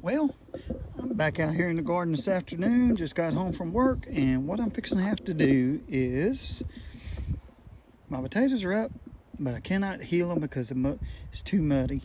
Well, I'm back out here in the garden this afternoon. Just got home from work, and what I'm fixing to have to do is my potatoes are up, but I cannot heel them because it's too muddy.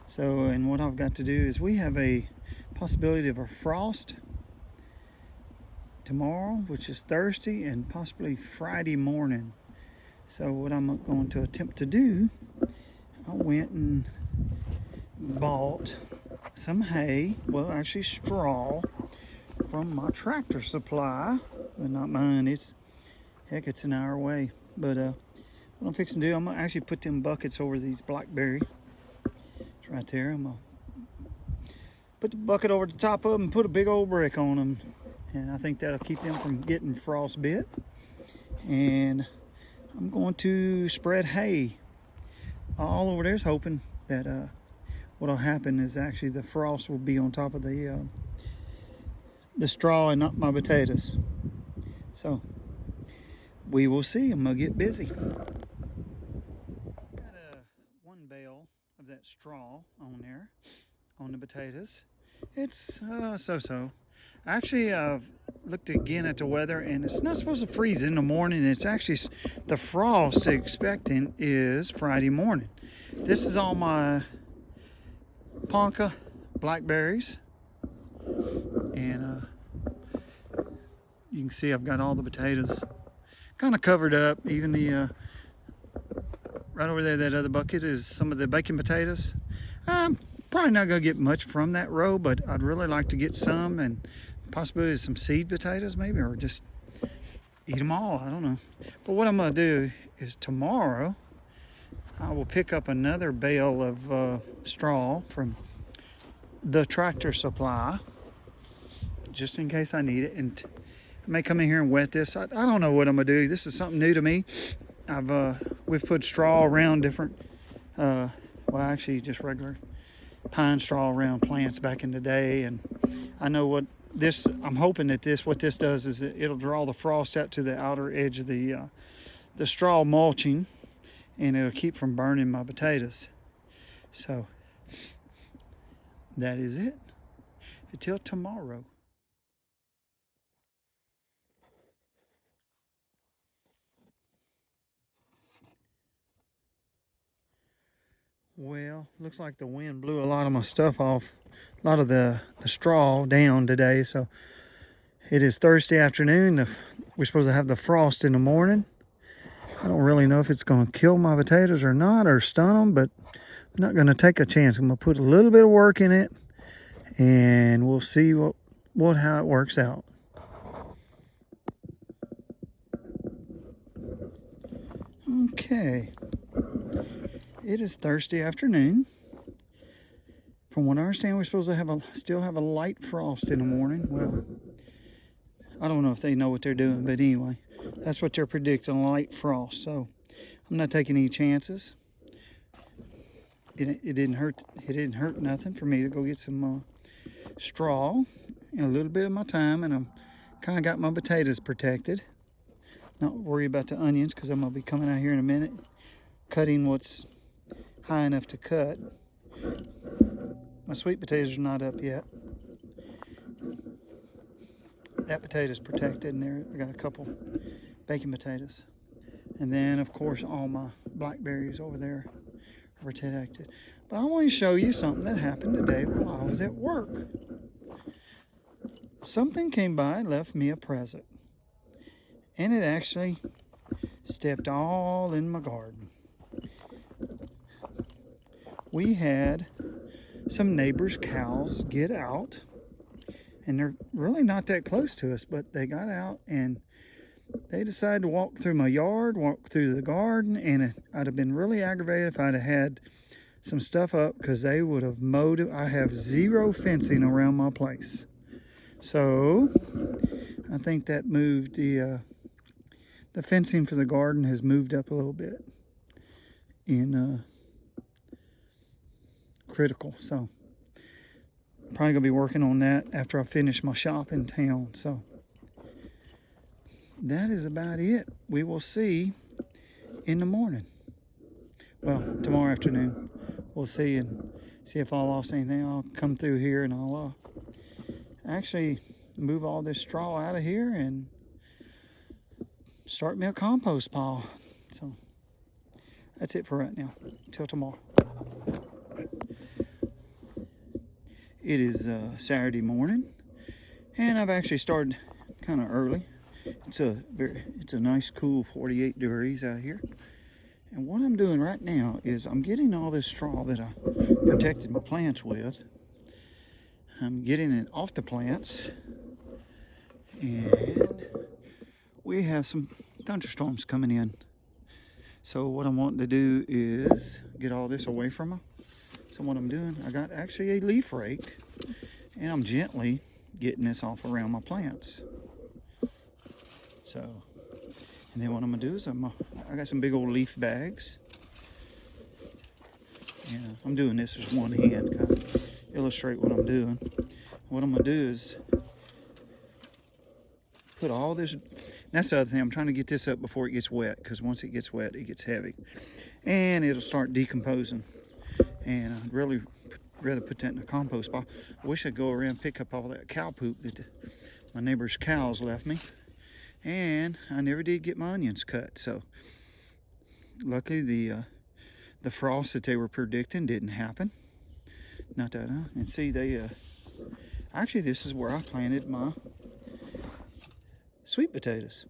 So, and what I've got to do is we have a possibility of a frost tomorrow, which is Thursday, and possibly Friday morning. So what I'm going to attempt to do, I went and bought some hay, well actually straw, from my tractor supply, but not mine. It's an hour away. But what I'm fixing to do, I'm gonna actually put them buckets over these blackberry. It's right there. I'm gonna put the bucket over the top of them and put a big old brick on them, and I think that'll keep them from getting frostbit. And I'm going to spread hay all over there, hoping that what'll happen is actually the frost will be on top of the straw and not my potatoes. So we will see. I'm gonna get busy. Got one bale of that straw on there on the potatoes. It's so-so. Actually, I've looked again at the weather, and it's not supposed to freeze in the morning. It's actually, the frost they're expecting is Friday morning. This is all my Ponca blackberries, and you can see I've got all the potatoes kind of covered up. Even the right over there, that other bucket is some of the baking potatoes. I'm probably not gonna get much from that row, but I'd really like to get some, and possibly some seed potatoes maybe, or just eat them all. I don't know. But what I'm gonna do is tomorrow I will pick up another bale of straw from the tractor supply, just in case I need it, and I may come in here and wet this. I don't know what I'm gonna do. This is something new to me. We've put straw around different, well actually just regular pine straw around plants back in the day, and I know what this, I'm hoping that what this does is it'll draw the frost out to the outer edge of the straw mulching, and it'll keep from burning my potatoes. So that is it. Until tomorrow. Well, looks like the wind blew a lot of my stuff off, a lot of the straw down today. So it is Thursday afternoon. We're supposed to have the frost in the morning. I don't really know if it's going to kill my potatoes or not, or stun them, but I'm not going to take a chance. I'm going to put a little bit of work in it, and we'll see how it works out. Okay. It is Thursday afternoon. From what I understand, we're supposed to still have a light frost in the morning. Well, I don't know if they know what they're doing, but anyway, that's what they're predicting, a light frost. So I'm not taking any chances. It didn't hurt. It didn't hurt nothing for me to go get some straw and a little bit of my time, and I'm kind of got my potatoes protected. Not worry about the onions, because I'm gonna be coming out here in a minute, cutting what's high enough to cut. My sweet potatoes are not up yet. That potato's protected, and there I got a couple baking potatoes. And then of course all my blackberries over there are protected. But I want to show you something that happened today while I was at work. Something came by and left me a present. And it actually stepped all in my garden. We had some neighbors' cows get out, and they're really not that close to us, but they got out and they decided to walk through my yard, walk through the garden, and I'd have been really aggravated if I'd have had some stuff up, because they would have mowed it. I have zero fencing around my place. So I think that moved the fencing for the garden has moved up a little bit in critical. So I'm probably gonna be working on that after I finish my shop in town. So that is about it. We will see in the morning. Well, tomorrow afternoon. We'll see and See if I lost anything. I'll come through here and I'll actually move all this straw out of here and start me a compost pile. So that's it for right now. Till tomorrow. It is Saturday morning, and I've actually started kind of early. It's a nice cool 48 degrees out here. And what I'm doing right now is I'm getting all this straw that I protected my plants with. I'm getting it off the plants, and we have some thunderstorms coming in. So what I'm wanting to do is get all this away from them. So what I'm doing, I got actually a leaf rake, and I'm gently getting this off around my plants. So, and then what I'm gonna do is I got some big old leaf bags. And I'm doing this with one hand, kind of illustrate what I'm doing. What I'm gonna do is put all this. That's the other thing. I'm trying to get this up before it gets wet, because once it gets wet, it gets heavy, and it'll start decomposing. And I'd really rather put that in a compost pile. I wish I'd go around and pick up all that cow poop that my neighbor's cows left me. And I never did get my onions cut. So luckily the frost that they were predicting didn't happen. Not that, and see, they actually, this is where I planted my sweet potatoes.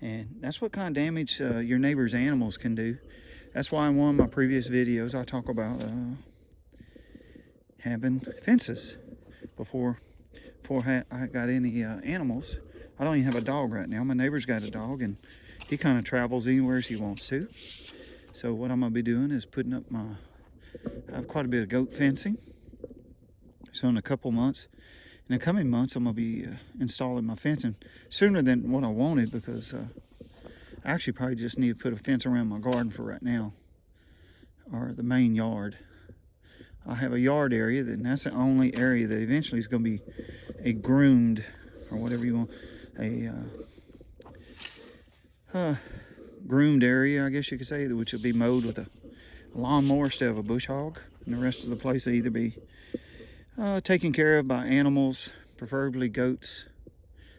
And that's what kind of damage your neighbor's animals can do. That's why in one of my previous videos I talk about having fences before I got any animals. I don't even have a dog right now. My neighbor's got a dog, and he kind of travels anywhere he wants to. So what I'm gonna be doing is putting up I have quite a bit of goat fencing. So in a couple months, in the coming months, I'm gonna be installing my fencing sooner than what I wanted, because I actually probably just need to put a fence around my garden for right now, or the main yard. I have a yard area, and that's the only area that eventually is going to be a groomed, or whatever you want, a groomed area, I guess you could say, which will be mowed with a lawnmower instead of a bush hog. And the rest of the place will either be taken care of by animals, preferably goats,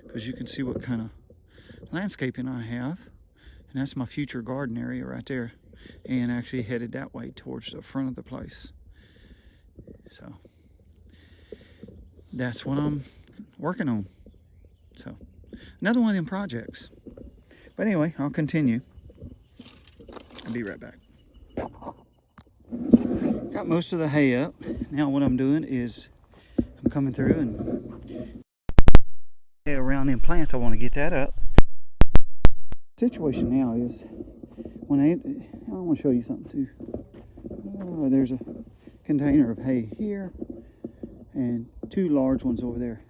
because you can see what kind of landscaping I have. And that's my future garden area right there, and actually headed that way towards the front of the place. So that's what I'm working on. So another one of them projects. But anyway, I'll continue. I'll be right back. Got most of the hay up. Now what I'm doing is I'm coming through and around them plants. I want to get that up. The situation now is when I want to show you something too. There's a container of hay here and two large ones over there.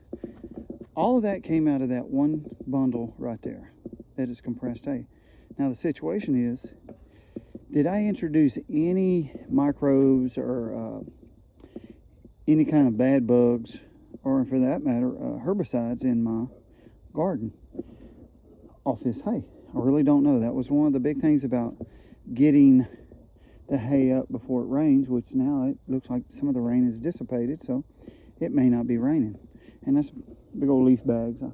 All of that came out of that one bundle right there. That is compressed hay. Now the situation is, did I introduce any microbes or any kind of bad bugs, or for that matter herbicides in my garden off this hay? I really don't know. That was one of the big things about getting the hay up before it rains, which now it looks like some of the rain is dissipated, so it may not be raining. And that's big old leaf bags I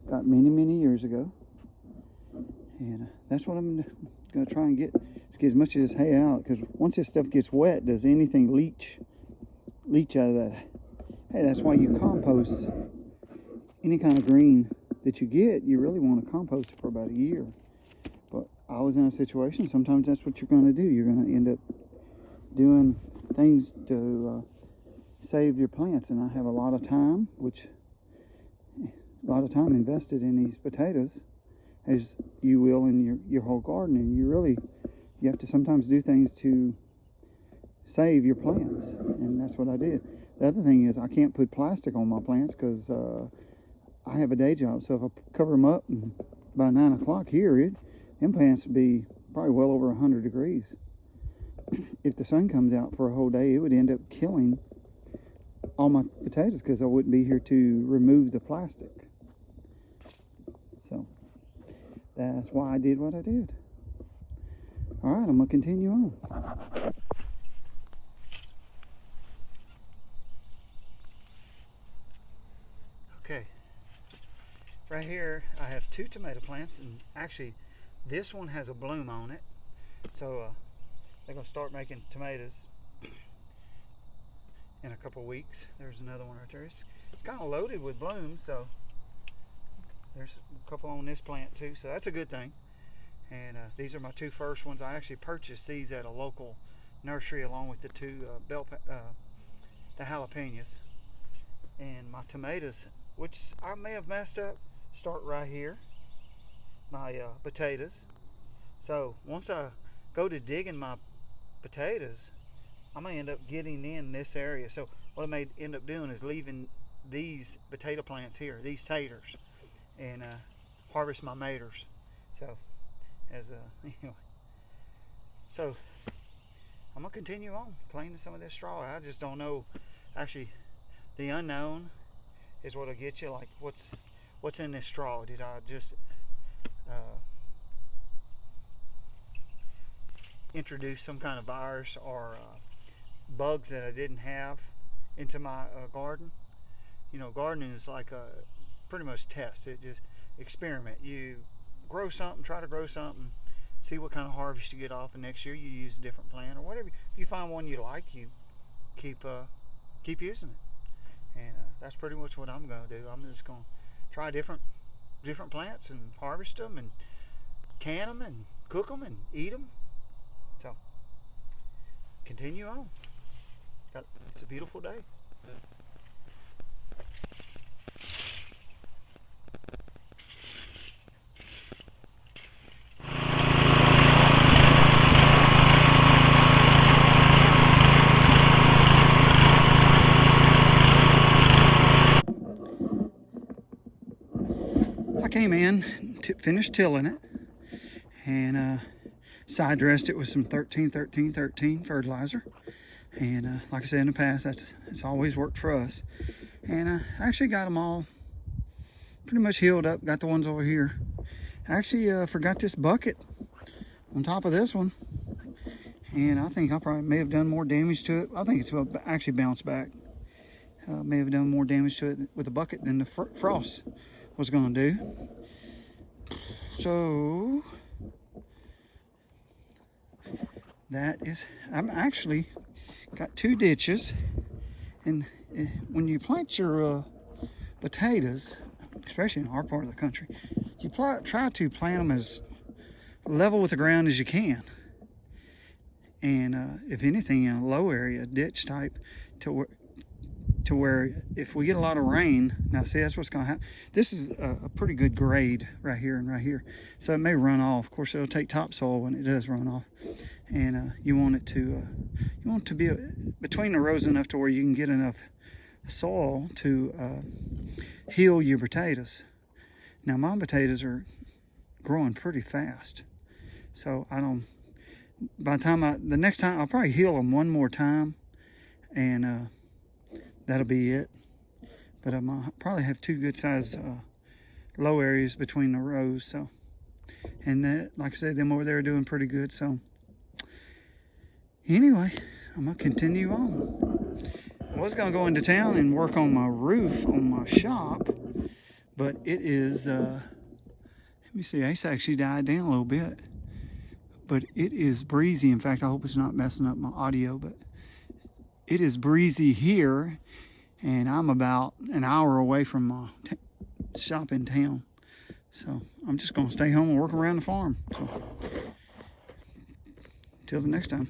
got many years ago. And that's what I'm going to try and get as much of this hay out, because once this stuff gets wet, does anything leach out of that? Hey, that's why you compost any kind of green that you get. You really want to compost it for about a year. But I was in a situation, sometimes that's what you're going to do. You're going to end up doing things to save your plants. And I have a lot of time, invested in these potatoes, as you will in your whole garden. And you have to sometimes do things to save your plants. And that's what I did. The other thing is, I can't put plastic on my plants because I have a day job. So if I cover them up, and by 9 o'clock here, them plants would be probably well over 100 degrees. If the sun comes out for a whole day, it would end up killing all my potatoes, because I wouldn't be here to remove the plastic. So that's why I did what I did. All right, I'm gonna continue on. Okay, right here I have 2 tomato plants, and actually this one has a bloom on it, so they're gonna start making tomatoes in a couple weeks. There's another one right there. It's kind of loaded with blooms, so there's a couple on this plant too, so that's a good thing. And these are my 2 first ones. I actually purchased these at a local nursery along with the 2 the jalapenos. And my tomatoes, which I may have messed up, start right here. My potatoes. So once I go to digging my potatoes, I may end up getting in this area. So what I may end up doing is leaving these potato plants here, these taters, and harvest my maters. So anyway, so I'm gonna continue on cleaning some of this straw. I just don't know. Actually, the unknown is what'll get you. Like what's in this straw? Did I just introduce some kind of virus or bugs that I didn't have into my garden? You know, gardening is like a pretty much test. It just experiment. You grow something, try to grow something, see what kind of harvest you get off, and next year you use a different plant or whatever. If you find one you like, you keep using it. And that's pretty much what I'm gonna do. I'm just gonna try different plants and harvest them and can them and cook them and eat them. So continue on. It's a beautiful day. I came in, finished tilling it, and side dressed it with some 13-13-13 fertilizer. And like I said in the past, it's always worked for us. And I actually got them all pretty much healed up. Got the ones over here. I actually forgot this bucket on top of this one, and I think I probably may have done more damage to it. I think it's actually bounced back. May have done more damage to it with the bucket than the frost was going to do. So that is, I'm actually got 2 ditches, and when you plant your potatoes, especially in our part of the country, you try to plant them as level with the ground as you can, and if anything, in a low area, ditch type, to where if we get a lot of rain, now see, that's what's going to happen. This is a pretty good grade right here and right here, so it may run off. Of course, it'll take topsoil when it does run off, and you want it to be between the rows enough to where you can get enough soil to heal your potatoes. Now my potatoes are growing pretty fast, so by the time the next time I'll probably heal them one more time, and that'll be it. But I'll probably have 2 good sized low areas between the rows. So, and that, like I said, them over there are doing pretty good. So anyway, I'm gonna continue on. I was gonna go into town and work on my roof on my shop, but it is let me see, it's actually died down a little bit, but it is breezy. In fact, I hope it's not messing up my audio, but it is breezy here, and I'm about an hour away from my shop in town. So I'm just gonna stay home and work around the farm. So till the next time.